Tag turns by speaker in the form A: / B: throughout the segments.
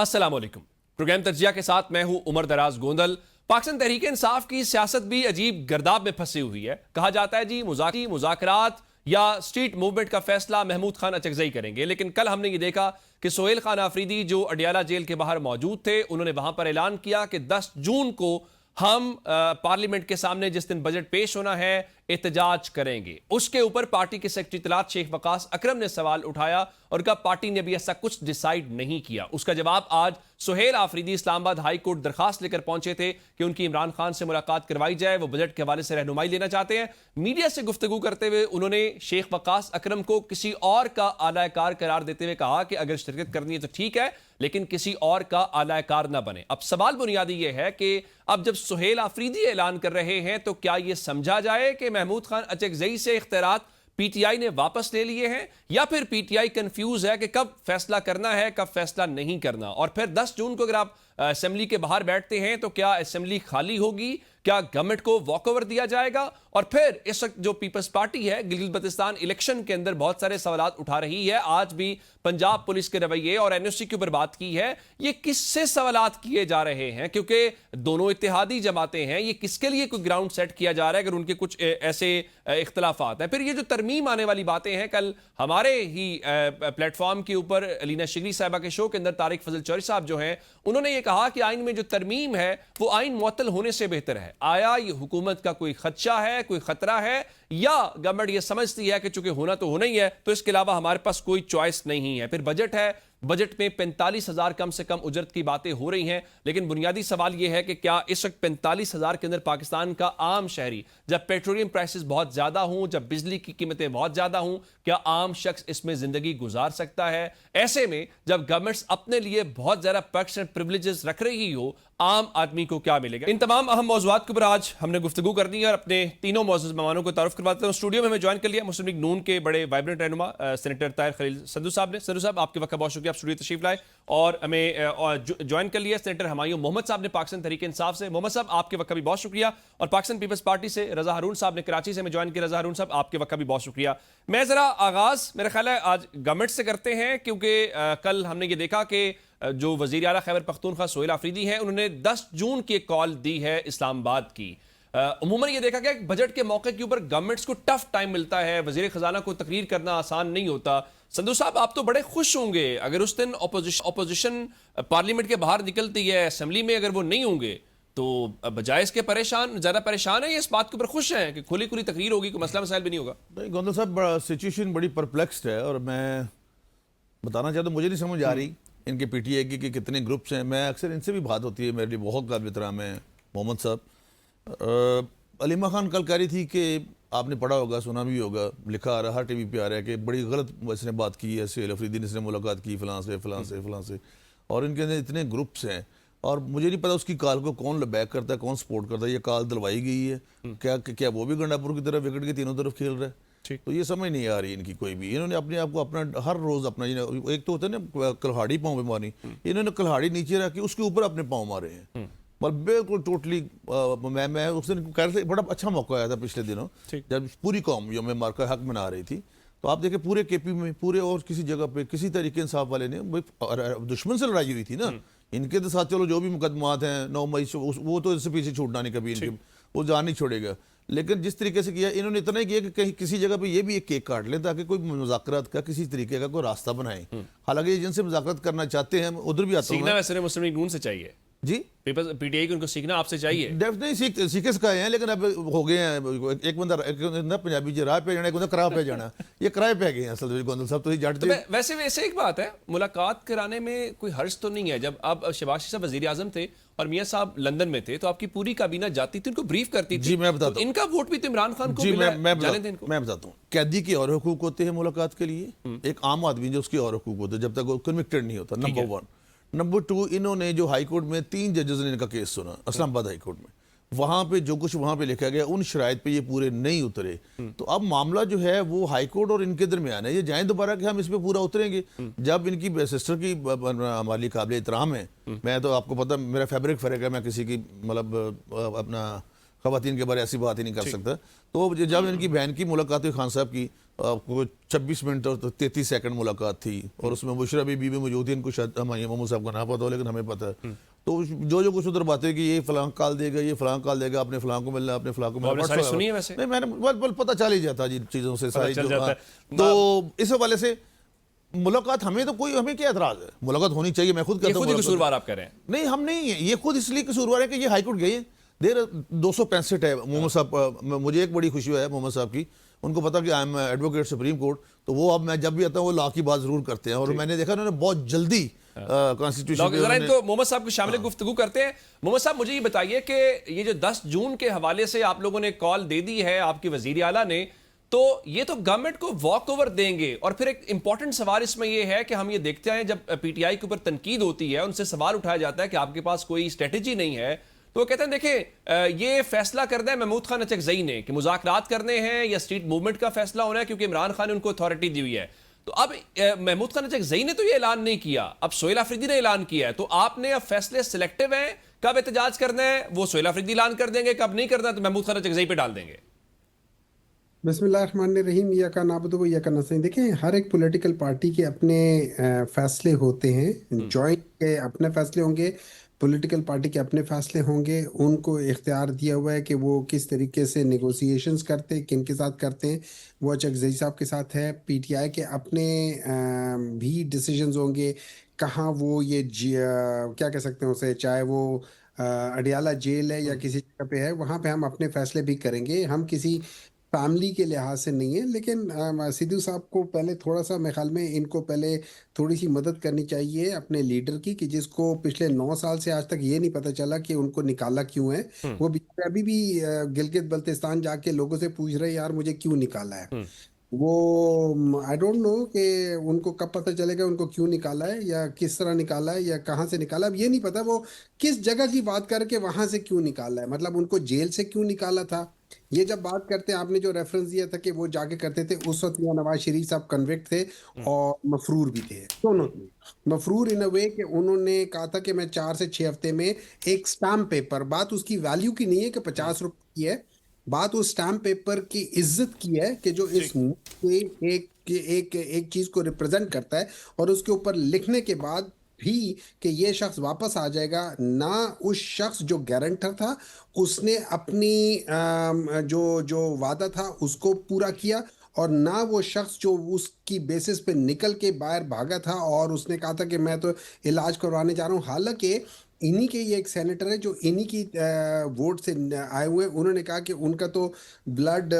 A: अस्सलाम वालेकुम। प्रोग्राम तजिया के साथ मैं हूं उमर दराज गोंदल। पाकिस्तान तहरीक इंसाफ की सियासत भी अजीब गर्दाब में फंसी हुई है। कहा जाता है जी मुज़ाकरात या स्ट्रीट मूवमेंट का फैसला महमूद खान अचकजई करेंगे, लेकिन कल हमने ये देखा कि सोहेल खान आफरीदी जो अडियाला जेल के बाहर मौजूद थे, उन्होंने वहां पर ऐलान किया कि 10 जून को हम पार्लियामेंट के सामने जिस दिन बजट पेश होना है एहतजाज करेंगे। उसके ऊपर पार्टी के सेक्रेटरी इत्तलात शेख वकास अकरम ने सवाल उठाया और कहा पार्टी ने भी ऐसा कुछ डिसाइड नहीं किया। उसका जवाब आज सोहेल आफरीदी इस्लामाबाद हाई कोर्ट दरखास्त लेकर पहुंचे थे कि उनकी इमरान खान से मुलाकात करवाई जाए, वो बजट के हवाले से रहनुमाई लेना चाहते हैं। मीडिया से गुफ्तगू करते हुए उन्होंने शेख वकास अकरम को किसी और का आलाकार करार देते हुए कहा कि अगर शिरकत करनी है तो ठीक है, लेकिन किसी और का आलाकार ना बने। अब सवाल बुनियादी यह है कि अब जब सोहेल आफरीदी ऐलान कर रहे हैं तो क्या यह समझा जाए कि महमूद खान अचकजई से इख्तियारात पीटीआई ने वापस ले लिए हैं, या फिर पीटीआई कंफ्यूज है कि कब फैसला करना है कब फैसला नहीं करना। और फिर 10 जून को अगर आप असेंबली के बाहर बैठते हैं तो क्या असेंबली खाली होगी, क्या गवर्नमेंट को वॉकओवर दिया जाएगा? और फिर इस वक्त जो पीपल्स पार्टी है गिलगित बल्तिस्तान इलेक्शन के अंदर बहुत सारे सवालात उठा रही है। आज भी पंजाब पुलिस के रवैये और एनओसी के ऊपर बात की है। ये किससे सवालात किए जा रहे हैं? क्योंकि दोनों इत्तेहादी जमातें हैं, ये किसके लिए कोई ग्राउंड सेट किया जा रहा है अगर उनके कुछ ऐसे इख्तलाफात हैं? फिर ये जो तरमीम आने वाली बातें हैं, कल हमारे ही प्लेटफॉर्म के ऊपर अलीना शिगरी साहिबा के शो के अंदर तारिक फजल चौधरी साहब जो हैं उन्होंने ये कहा कि आइन में जो तरमीम है वो आइन मुअत्तल होने से बेहतर है। आया ये हुकूमत का कोई खदशा है, कोई खतरा है, या गवर्नमेंट ये समझती है कि चूंकि होना तो होना ही है तो इसके अलावा हमारे पास कोई चॉइस नहीं है? फिर बजट है, बजट में 45,000 कम से कम उजरत की बातें हो रही हैं, लेकिन बुनियादी सवाल यह है कि क्या इस वक्त 45,000 के अंदर पाकिस्तान का आम शहरी, जब पेट्रोलियम प्राइसेस बहुत ज्यादा हों, जब बिजली की कीमतें बहुत ज्यादा हों, क्या आम शख्स इसमें जिंदगी गुजार सकता है? ऐसे में जब गवर्नमेंट्स अपने लिए बहुत ज्यादा पर्क्स एंड प्रिविलेजेस रख रही हो, आम आदमी को क्या मिलेगा? इन तमाम अहम मौज़ूआत के ऊपर आज हमने गुफ्तगू करनी है और अपने तीनों मौजूद मेहमानों को तारुफ करवाते हैं। स्टूडियो में हमें ज्वाइन कर लिया मुस्लिम लीग नून के बड़े वाइब्रेंट रहनुमा सेनेटर ताहिर खलील संधू साहब ने। संधू साहब, आपके वक्त का बहुत शुक्रिया, आप स्टूडियो तशरीफ लाए। और हमें ज्वाइन कर लिया सेनेटर हमायूं मोहम्मद साहब ने पाकिस्तान तहरीक इंसाफ से। मोहम्मद साहब, आपके वक्त का भी बहुत शुक्रिया। और पाकिस्तान पीपल्स पार्टी से रजा हारून साहब ने कराची से हमें ज्वाइन किया। रजा हारून साहब, आपके वक्त का भी बहुत शुक्रिया। मैं जरा आगाज मेरा ख्याल है आज गवर्नमेंट से करते हैं, क्योंकि कल हमने ये देखा कि जो वजीर आला खैबर पख्तूनख्वा सोहेल आफरीदी हैं उन्होंने 10 जून की कॉल दी है इस्लामाबाद की। उमूमन ये देखा गया बजट के मौके के ऊपर गवर्नमेंट्स को टफ टाइम मिलता है, वजीर खजाना को तकरीर करना आसान नहीं होता। संधू साहब, आप तो बड़े खुश होंगे अगर उस दिन ऑपोजिशन पार्लियामेंट के बाहर निकलती है, असेंबली में अगर वो नहीं होंगे तो बजाय इसके ज्यादा परेशान है, ये इस बात के ऊपर खुश हैं कि खुली खुली तकरीर होगी, कोई मसला मसाइल भी नहीं होगा?
B: नहीं गोंदल साहब, सिचुएशन बड़ी परप्लेक्स्ड है और मैं बताना चाहता हूँ मुझे नहीं समझ आ रही इनके पीटीआई की कितने ग्रुप्स हैं। मैं अक्सर इनसे भी बात होती है, मेरे लिए बहुत काबिल एहतराम है मोहम्मद साहब। अलीमा खान कल कह रही थी कि आपने पढ़ा होगा, सुना भी होगा, लिखा आ रहा, हर टीवी पे आ रहा है कि बड़ी गलत इसने बात की है, सोहेल आफरीदी ने इसने मुलाकात की फलां से, और इनके अंदर इतने ग्रुप्स हैं और मुझे नहीं पता उसकी कॉल को कौन बैक करता है, कौन सपोर्ट करता है। ये कॉल दिलवाई गई है क्या वो भी गंडापुर की तरफ विकेट के तीनों तरफ खेल रहा है? तो ये समझ नहीं आ रही इनकी कोई भी। इन्होंने अपने आप को अपना हर रोज अपना, एक तो होता है ना कल्हाड़ी पाँव पे मारी, इन्होंने कल्हाड़ी नीचे रखी उसके ऊपर अपने पाँव मारे हैं। बिल्कुल टोटली मैं उस दिन कह रहे थे बड़ा अच्छा मौका आया था पिछले दिनों जब पूरी कौम यौम मार का हक मना रही थी। तो आप देखें पूरे केपी में, पूरे और किसी जगह पे किसी तरीके इंसाफ वाले ने दुश्मन से लड़ाई हुई थी ना। इनके तो साथ चलो जो भी मुकदमात हैं 9 मई से वो तो इससे पीछे छूटना नहीं कभी, इनके वो जान नहीं छोड़ेगा। लेकिन जिस तरीके से किया इन्होंने, इतना ही किया कि कहीं किसी जगह पे ये भी एक केक काट लें ताकि कोई मुज़ाकरात का किसी तरीके का कोई रास्ता बनाए। हालांकि जिनसे मुज़ाकरात करना चाहते हैं उधर भी आता
A: सीखना वैसे मुस्लिम लीग नून से चाहिए
B: जी,
A: पीटीआई को उनको सीखना आपसे चाहिए।
B: डेफिनेटली सीखे सिखाए हैं, लेकिन अब हो गए हैं। एक बंदा पंजाबी जी राह पे जाना, एक बंदा किराए पे जाना, ये किराए पे गए हैं असल में। गोंदल साहब तो जट
A: वैसे एक बात है, मुलाकात कराने में कोई हर्ज तो नहीं है। जब अब शहबाज साहब वजीर आजम थे और मियां साहब लंदन में थे तो आपकी पूरी काबीना जाती थी, उनको ब्रीफ करती थी।
B: जी मैं बताता हूं,
A: इनका वोट भी तो इमरान खान को मिला।
B: मैं बताता हूँ, कैदी के और हुकूक होते हैं मुलाकात के लिए, एक आम आदमी जो उसके और हुकूक होते हैं जब तक वो कन्विक्टेड नहीं होता, नंबर 1। नंबर 2, इन्होंने जो हाई कोर्ट में 3 जजेस ने इनका केस सुना, इस्लामाबाद हाई कोर्ट में, वहां पे जो कुछ वहां पे लिखा गया उन शराइत पे ये पूरे नहीं उतरे। तो अब मामला जो है वो हाई कोर्ट और इनके दरमियान है। ये जाएं दोबारा कि हम इस पे पूरा उतरेंगे। जब इनकी सिस्टर की हमारी काबिल एहतराम है, मैं तो आपको पता मेरा फैब्रिक फर्क है, मैं किसी की मतलब अपना खवातीन के बारे ऐसी बात ही नहीं कर सकता। तो जब इनकी बहन की मुलाकात हुई खान साहब की आपको 26 मिनट और 33 सेकंड मुलाकात थी, और उसमें बुशरा बीबी भी मौजूद थी। इनको शायद हमारे मोहम्मद साहब का ना पता हो, लेकिन हमें पता है। तो जो कुछ उधर बातें कि ये फलां कॉल देगा, ये फलां कॉल देगा, आपने फलां को मिलना, आपने फलां को मिलना,
A: सारी सुनी है वैसे?
B: नहीं, मैंने बल पता चल ही जाता जी चीज़ों से सारी
A: चल
B: जो।
A: जाता
B: हाँ।
A: है।
B: तो इस हवाले से मुलाकात हमें तो कोई, हमें क्या एतराज़ है, मुलाकात होनी चाहिए। मैं खुद
A: ये
B: कहता
A: खुद ही
B: हूँ
A: कसूरवार आप कह रहे हैं?
B: नहीं, हम नहीं है, ये खुद इसलिए कसूरवार है कि ये हाईकोर्ट गए हैं। देर 265 है मोहम्मद साहब। मुझे एक बड़ी खुशी है मोहम्मद साहब की, उनको पता कि I am advocate supreme court, तो वो अब मैं जब भी आता हूँ वो लॉ की बात जरूर करते हैं। और मैंने देखा उन्होंने बहुत जल्दी कॉन्स्टिट्यूशन
A: जरा इनको मोहम्मद साहब को शामिल गुफ्तगू करते हैं। मोहम्मद साहब, मुझे ये बताइए कि ये जो 10 जून के हवाले से आप लोगों ने कॉल दे दी है आपकी वजीर आला ने, तो ये तो गवर्नमेंट को वॉक ओवर देंगे। और फिर एक इंपॉर्टेंट सवाल इसमें ये है कि हम ये देखते हैं जब पीटीआई के ऊपर तनकीद होती है, उनसे सवाल उठाया जाता है कि आपके पास कोई स्ट्रेटेजी नहीं है, तो वो कहते हैं देखें ये फैसला कर दें महमूद खान अचकजई ने कि मुज़ाकरात करने हैं या स्ट्रीट मूवमेंट का फैसला होना है, क्योंकि इमरान खान ने उनको अथॉरिटी दी हुई है। तो अब महमूद खान अचकजई ने तो ये ऐलान नहीं किया, अब सोहेल अफरीदी ने ऐलान किया है, तो आपने अब फैसले सिलेक्टिव हैं, कब एहतजाज करना है वो सोहेल अफरीदी ऐलान कर देंगे, कब नहीं करना तो महमूद खान अचकजई पे डाल देंगे।
C: बिस्मिल्लाहिर्रहमानिर्रहीम, या का नाबुदु या का नस्तईन। देखें, हर एक पॉलिटिकल पार्टी के अपने फैसले होते हैं, जॉइंट के अपने फैसले होंगे, पॉलिटिकल पार्टी के अपने फैसले होंगे। उनको इख्तियार दिया हुआ है कि वो किस तरीके से नेगोशिएशंस करते हैं, किन के साथ करते हैं। वो अचकजई साहब के साथ है। पीटीआई के अपने भी डिसीजंस होंगे, कहाँ वो ये क्या कह सकते हैं उसे, चाहे वो अडियाला जेल है या किसी जगह पे है, वहाँ पे हम अपने फैसले भी करेंगे। हम किसी फैमिली के लिहाज से नहीं है, लेकिन सिद्धू साहब को पहले थोड़ा सा, मेरे ख्याल में इनको पहले थोड़ी सी मदद करनी चाहिए अपने लीडर की, कि जिसको पिछले 9 साल से आज तक ये नहीं पता चला कि उनको निकाला क्यों है। वो बेचारे अभी भी गिलगित बल्तिस्तान जाके लोगों से पूछ रहे यार मुझे क्यों निकाला है। वो आई डोंट नो कि उनको कब पता चलेगा उनको क्यों निकाला है, या किस तरह निकाला है, या कहाँ से निकाला। अब ये नहीं पता वो किस जगह की बात करके वहां से क्यों निकाला है, मतलब उनको जेल से क्यों निकाला था। ये जब बात करते हैं, आपने जो रेफरेंस दिया था कि वो जाके करते थे, उस वक्त मियां नवाज शरीफ साहब कन्विक्ट थे और मफरूर भी थे, दोनों थे। मफरूर इन अ वे कि उन्होंने कहा था कि मैं 4 से 6 हफ्ते में एक स्टैम्प पेपर, बात उसकी वैल्यू की नहीं है कि 50 रुपए की है, बात उस स्टैम्प पेपर की इज्जत की है कि जो इस मुल्क के एक चीज को रिप्रेजेंट करता है, और उसके ऊपर लिखने के बाद भी कि ये शख्स वापस आ जाएगा। ना उस शख्स जो गारंटर था उसने अपनी जो जो वादा था उसको पूरा किया, और ना वो शख्स जो उसकी बेसिस पे निकल के बाहर भागा था और उसने कहा था कि मैं तो इलाज करवाने जा रहा हूँ। हालांकि इन्हीं के ये एक सेनेटर है जो इन्हीं की वोट से आए हुए हैं। उन्होंने कहा कि उनका तो ब्लड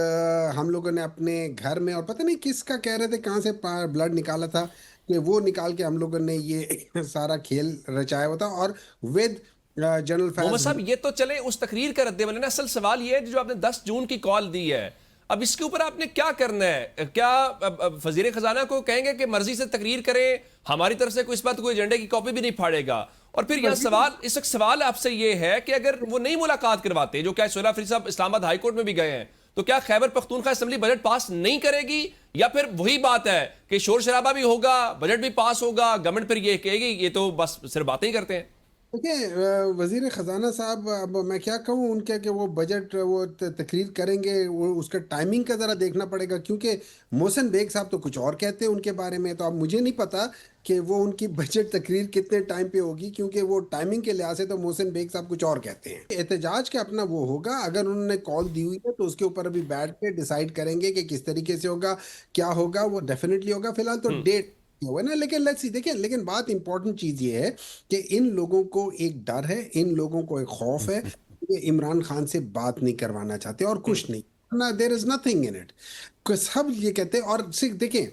C: हम लोगों ने अपने घर में, और पता नहीं किसका कह रहे थे कहाँ से ब्लड निकाला था, कि वो निकाल के हम लोगों ने ये सारा खेल रचाया हुआ था, और विद जनरल
A: मोहम्मद
C: फैज।
A: साहब, ये तो चले उस तकरीर का रद्द अमल है। असल सवाल ये है जो आपने 10 जून की कॉल दी है, अब इसके ऊपर आपने क्या करना है? क्या वजीर खजाना को कहेंगे कि मर्जी से तकरीर करें, हमारी तरफ से कोई इस बात कोई एजेंडे की कॉपी भी नहीं फाड़ेगा? और फिर यह सवाल, इस वक्त सवाल आपसे ये है कि अगर वो नहीं मुलाकात करवाते, जो क्या सोहेल अफरीदी साहब इस्लामाबाद हाई कोर्ट में भी गए हैं, तो क्या Khyber Pakhtunkhwa assembly budget pass नहीं करेगी, या फिर वही बात है कि शोर शराबा भी होगा, बजट भी पास होगा, गवर्नमेंट फिर ये कहेगी ये तो बस सिर्फ बातें ही करते हैं?
C: देखिए, वजीर ख़जाना साहब, अब मैं क्या कहूँ उनके कि वो बजट वो तकरीर करेंगे, वो उसका टाइमिंग का ज़रा देखना पड़ेगा, क्योंकि मोहसिन बेग साहब तो कुछ और कहते हैं उनके बारे में। तो अब मुझे नहीं पता कि वो उनकी बजट तकरीर कितने टाइम पे होगी, क्योंकि वो टाइमिंग के लिहाज से तो मोहसिन बेग साहब कुछ और कहते हैं। एहतजाज का अपना वो होगा, अगर उन्होंने कॉल दी हुई है तो उसके ऊपर अभी बैठ के डिसाइड करेंगे कि किस तरीके से होगा, क्या होगा, वो डेफिनेटली होगा। फिलहाल तो डेट हुआ ना, लेकिन लेट्स सी। देखिए, लेकिन बात इंपॉर्टेंट चीज ये है कि इन लोगों को एक डर है, इन लोगों को एक खौफ है, ये इमरान खान से बात नहीं करवाना चाहते और कुछ नहीं ना, there is nothing in it. सब ये कहते हैं, और सिर्फ देखें,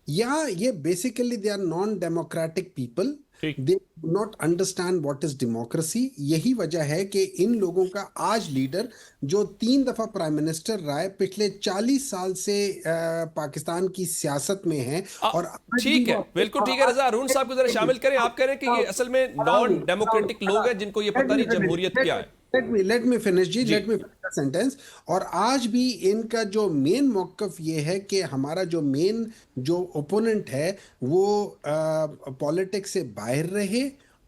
C: यहाँ ये basically they are non democratic people,
A: ठीक।
C: They not understand what is democracy. यही वजह है कि इन लोगों का आज लीडर जो 3 दफा प्राइम मिनिस्टर रहा है, पिछले 40 साल से पाकिस्तान की सियासत में है, और आज भी
A: ठीक है,
C: वो
A: बिल्कुल ठीक है। रजा अरुण साहब को जरा शामिल करें। आप कह रहे हैं कि ये असल में नॉन डेमोक्रेटिक लोग हैं जिनको ये पता नहीं जमहूरियत क्या है।
C: लेट मी फिनिश जी,
A: जी।
C: Let me finish sentence. और आज भी इनका जो मेन मौकफ ये है कि हमारा जो मेन जो ओपोनेंट है वो पॉलिटिक्स से बाहर रहे,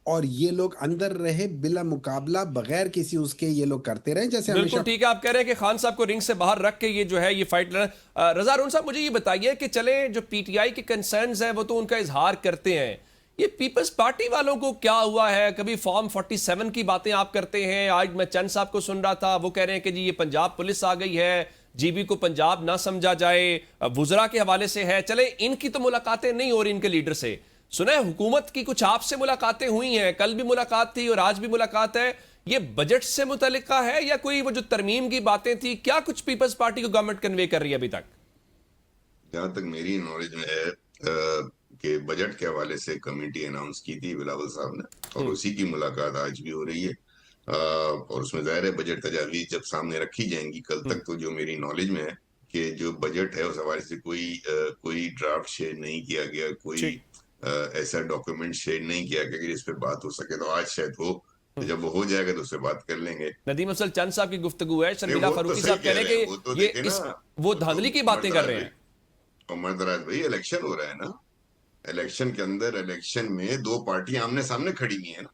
C: और ये लोग अंदर रहे बिला मुकाबला बगैर किसी उसके ये लोग करते रहे जैसे
A: बिल्कुल
C: हमेशा।
A: ठीक है, आप कह रहे हैं कि खान साहब को रिंग से बाहर रख के ये जो है ये फाइट लड़। रजा अरुण साहब, मुझे ये बताइए कि चले जो पीटीआई के कंसर्न्स हैं वो तो उनका इजहार करते हैं, ये पीपल्स पार्टी वालों को क्या हुआ है? कभी फॉर्म 47 की बातें आप करते हैं, आज मैं चंद साहब को सुन रहा था, वो कह रहे हैं कि जी ये पंजाब पुलिस आ गई है, जीबी को पंजाब ना समझा जाए, वुजरा के हवाले से है। चले इनकी तो मुलाकातें नहीं हो रही इनके लीडर से, सुना है हुकूमत की कुछ आपसे मुलाकातें हुई हैं, कल भी मुलाकात थी और आज भी मुलाकात है, ये बजट से मुतल्लिका है या कोई वो जो तरमीम की बातें थी, क्या कुछ पीपल्स पार्टी को गवर्नमेंट कन्वे कर रही है अभी तक?
D: जहां तक मेरी नॉलेज में है कि बजट के हवाले से कमेटी अनाउंस की थी बिलावल साहब ने, और उसी की मुलाकात आज भी हो रही है। और उसमें जाहिर है बजट तजावीज जब सामने रखी जाएंगी कल तक, तो जो मेरी नॉलेज में है कि जो बजट है उस हवाले से कोई ड्राफ्ट शेयर नहीं किया गया, कोई ऐसा डॉक्यूमेंट शेयर नहीं किया गया कि जिस पे बात हो सके। तो आज शायद हो, तो जब वो हो जाएगा तो उससे बात कर लेंगे।
A: नदीम अफजल चंद साहब की गुफ्तगू है, शर्मिला फारूकी साहब कह रहे हैं कि ये वो धांधली की बातें कर रहे हैं।
D: उमर दराज भाई, इलेक्शन हो रहा है ना, इलेक्शन के अंदर, इलेक्शन में दो पार्टियां आमने सामने खड़ी हुई है ना,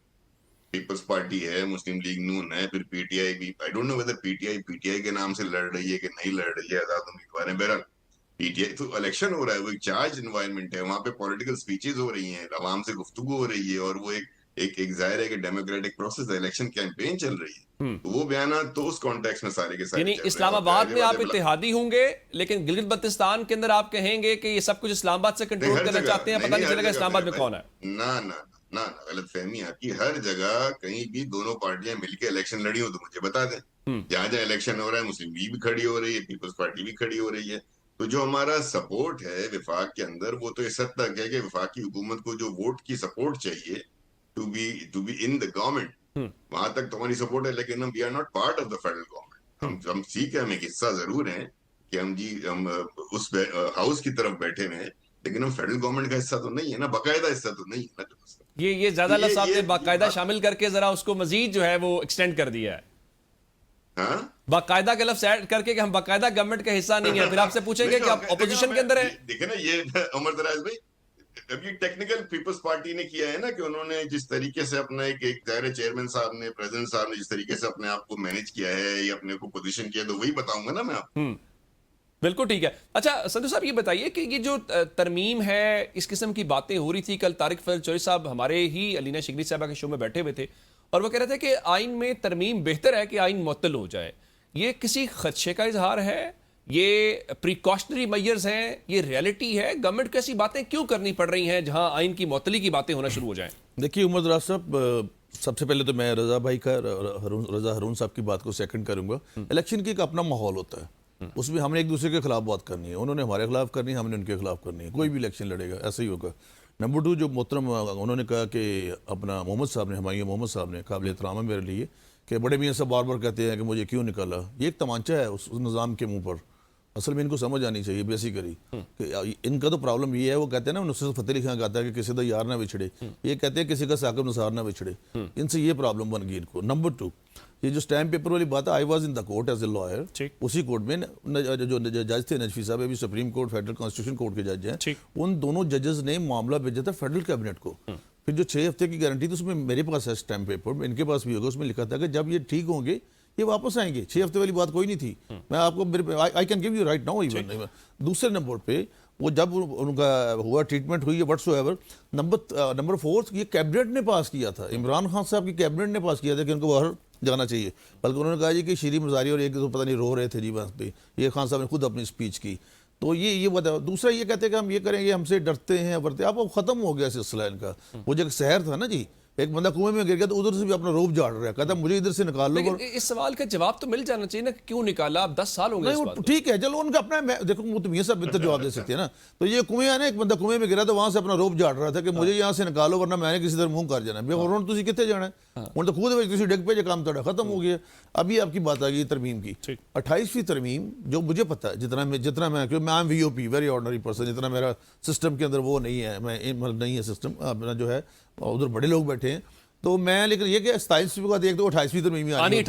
D: पीपल्स पार्टी है, मुस्लिम लीग नून है, फिर पीटीआई भी। I don't know whether PTI के नाम से लड़ रही है कि नहीं लड़ रही है, आजाद उम्मीदवार है। बहरहाल पीटीआई तो इलेक्शन हो रहा है, वो एक चार्ज एनवायरनमेंट है, वहां पे पॉलिटिकल स्पीचेस हो रही हैं, आवाम से गुफ्तगू हो रही है, और वो एक जाहिर है कि डेमोक्रेटिक प्रोसेस है, इलेक्शन कैंपेन चल रही है। तो वो बयान तो उस कॉन्टेक्स्ट में सारे के सारे
A: यानी इस्लामाबाद में आप इत्तेहादी होंगे, लेकिन गिलगित बल्तिस्तान के अंदर आप कहेंगे कि ये सब कुछ इस्लामाबाद से कंट्रोल करना चाहते हैं, पता नहीं चलेगा इस्लामाबाद में कौन है।
D: ना ना ना, गलत फहमी आपकी। हर जगह कहीं भी दोनों पार्टियां मिलकर इलेक्शन लड़ी हो तो मुझे बता दें। जहां जहां इलेक्शन हो रहा है, मुस्लिम लीग भी खड़ी हो रही है, पीपल्स पार्टी भी खड़ी हो रही है। तो जो हमारा सपोर्ट है विफाक के अंदर, वो तो इस हद तक है कि विफाकी हुकूमत को जो वोट की सपोर्ट चाहिए to be in the government, वहां तक तो हमारी सपोर्ट है, लेकिन हम we are not part of the federal government. हम ठीक है, हम एक हिस्सा जरूर हैं कि हम उस हाउस की तरफ बैठे हुए हैं, लेकिन हम फेडरल गवर्नमेंट का हिस्सा तो नहीं है ना, बाकायदा हिस्सा तो नहीं है ना।
A: ये ज्यादा लफ्ज़ आपने बाकायदा शामिल करके जरा उसको मजीद जो है वो एक्सटेंड कर दिया है।
D: हाँ,
A: बाकायदा का लफ्ज़ ऐड करके कि हम बाकायदा गवर्नमेंट का हिस्सा नहीं है, फिर आपसे पूछेंगे कि आप ऑपोजिशन के अंदर है।
D: देखिए ना, ये उमर दराज भाई, अब ये टेक्निकल पीपल्स पार्टी ने किया है ना, कि उन्होंने जिस तरीके से अपना एक दायरे चेयरमैन साहब ने, प्रेसिडेंट साहब ने जिस तरीके से अपने आप को मैनेज किया है या अपने को पोजीशन किया, तो वही बताऊंगा ना मैं आपको।
A: बिल्कुल ठीक है। अच्छा संधू साहब, ये बताइए कि ये जो तरमीम है, इस किस्म की बातें हो रही थी, कल तारिक फजल चौधरी साहब हमारे ही अलीना शिगरी साहबा के शो में बैठे हुए थे और वो कह रहे थे कि आइन में तरमीम बेहतर है कि आइन मुअत्तल हो जाए। ये किसी खदशे का इजहार है, ये प्रिकॉशनरी मेजर्स हैं, ये रियलिटी है? गवर्नमेंट को ऐसी बातें क्यों करनी पड़ रही हैं जहां आइन की मुअत्तली की बातें होना शुरू हो जाएं?
B: देखिए उमर दराज साहब, सबसे पहले तो मैं रजा भाई का रजा हरून साहब की बात को सेकंड करूंगा। इलेक्शन की एक अपना माहौल होता है, उसमें हमने एक दूसरे के खिलाफ बात करनी है, उन्होंने हमारे खिलाफ करनी है, हमने उनके खिलाफ करनी है। कोई भी इलेक्शन लड़ेगा ऐसा ही होगा। नंबर 2, जो मोहतरम उन्होंने कहा कि अपना मोहम्मद साहब ने, हमारे मोहम्मद साहब ने, काबिल एहतराम है मेरे लिए, कि बड़े मियाँ साहब बार बार कहते हैं कि मुझे क्यों निकाला। ये एक तमांचा है उस निज़ाम के मुंह पर। असल में इनको समझ आनी चाहिए बेसिकली कि इनका तो प्रॉब्लम ये है, वो कहते हैं ना, नुसरत फतेह अली खान कहता है कि किसी का यार ना बिछड़े, ये कहते हैं किसी का साकिब निसार ना बिछड़े। इनसे ये प्रॉब्लम बन गई इनको। नंबर 2, ये जो स्टैम्प पेपर वाली बात है, I was in the court as a lawyer, उसी कोर्ट में जो जज थे नजफी साहब, अभी supreme court federal constitution court के जज हैं, उन दोनों जजेस ने मामला भेजा था फेडरल कैबिनेट को। फिर जो 6 हफ्ते की गारंटी थी, उसमें मेरे पास है स्टैम्प पेपर, इनके पास भी होगा, उसमें लिखा था कि जब ये ठीक होंगे ये वापस आएंगे। 6 हफ्ते वाली बात कोई नहीं थी। मैं आपको I can give you right now even. दूसरे नंबर पे वो जब उनका हुआ ट्रीटमेंट हुई है व्हाट्सएवर, नंबर 4 ये कैबिनेट ने पास किया था, इमरान खान साहब की कैबिनेट ने पास किया था कि उनको बाहर जाना चाहिए। बल्कि उन्होंने कहा जी कि शीरी मुजारी और एक तो पता नहीं रो रहे थे जी वहाँ पे, ये खान साहब ने खुद अपनी स्पीच की। तो ये बताया। दूसरा ये कहते हैं कि हम ये करेंगे, हमसे डरते हैं वरते। अब खत्म हो गया सिलसिला इनका। वो जो शहर था ना जी, एक बंदा कुएं में गिर गया तो उधर से भी अपना रोप झाड़ रहा है, कहता मुझे इधर से निकाल लो।
A: इस सवाल का जवाब तो मिल जाना चाहिए ना, क्यों निकाला? अब 10 साल हो गए इस बात को।
B: ठीक है, चलो उनका अपना, देखो वो तो मियां साहब बेहतर जवाब दे सकते हैं ना। तो ये कुएं है ना, एक बंदा कुएं में गिरा तो वहां से अपना रोप झाड़ रहा था कि मुझे यहाँ से निकालो वरना मैंने किसी तरह मुंह कर जाना है। उन्होंने तुझे कितने जाना है, उन्होंने तो खुद किसी डिग पे जो काम तोड़ा, खत्म हो गया। अभी आपकी बात आ गई तरमीम की, 28वीं तरमीम, जो मुझे पता है जितना मैं क्योंकि मैं VOP वेरी ऑर्डिनरी पर्सन, जितना मेरा सिस्टम के अंदर वो नहीं है, मैं नहीं है सिस्टम अपना जो है, उधर बड़े लोग बैठे हैं। तो मैं, लेकिन ये कि 27वीं का देख दो, 28वीं तरमीम आनी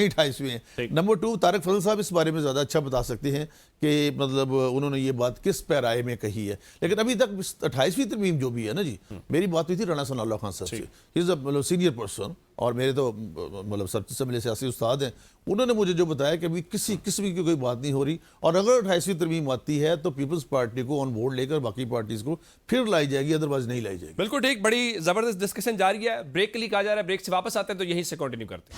B: 28वीं है। नंबर 2, तारिक फजल साहब इस बारे में ज़्यादा अच्छा बता सकते हैं कि मतलब उन्होंने ये बात किस पैराए में कही है। लेकिन अभी तक 28वीं तरमीम जो भी है ना जी, मेरी बात हुई थी राणा सनाउल्लाह खान साहब से, ही इज़ अ मतलब सीनियर पर्सन और मेरे तो मतलब सबसे से मेरे सियासी उस्ताद हैं। उन्होंने मुझे जो बताया कि अभी किसी किस्म की कोई बात नहीं हो रही, और अगर 28वीं तरमीम आती है तो पीपल्स पार्टी को ऑन बोर्ड लेकर बाकी पार्टीज को फिर लाई जाएगी, अदरवाइज नहीं लाई जाएगी।
A: बिल्कुल ठीक, बड़ी जबरदस्त डिस्कशन जारी है। ब्रेक के लिए कहा जा रहा है, ब्रेक से वापस आते हैं तो यहीं से कंटिन्यू करते हैं।